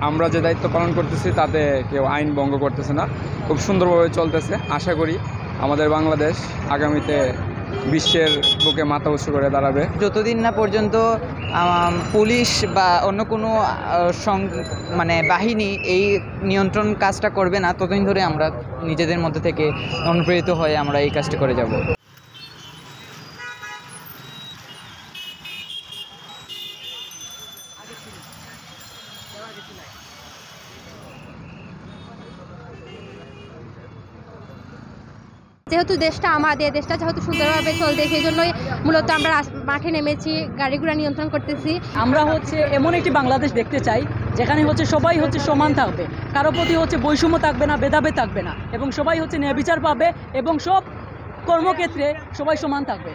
আমরা যে দায়িত্ব পালন করতেছি তাতে কেউ আইন ভঙ্গ করতেছে না, খুব সুন্দরভাবে চলতেছে। আশা করি আমাদের বাংলাদেশ আগামীতে বিশ্বের বুকে মাথা উঁচু করে দাঁড়াবে। যতদিন না পর্যন্ত পুলিশ বা অন্য কোনো মানে বাহিনী এই নিয়ন্ত্রণ কাজটা করবে না, ততদিন ধরে আমরা নিজেদের মধ্যে থেকে অনুপ্রেরিত হয়ে আমরা এই কাজটা করে যাব। যেহেতু দেশটা আমাদের, দেশটা যেহেতু সুন্দরভাবে চলছে, সেই জন্যই মূলত আমরা মাঠে নেমেছি, গাড়িগুলো নিয়ন্ত্রণ করতেছি। আমরা এমন একটি বাংলাদেশ দেখতে চাই যেখানে সবাই সমান থাকবে, কারো প্রতি বৈষম্য থাকবে না, ভেদাভেদ থাকবে না, এবং সবাই ন্যায় বিচার পাবে এবং সব কর্মক্ষেত্রে সবাই সমান থাকবে।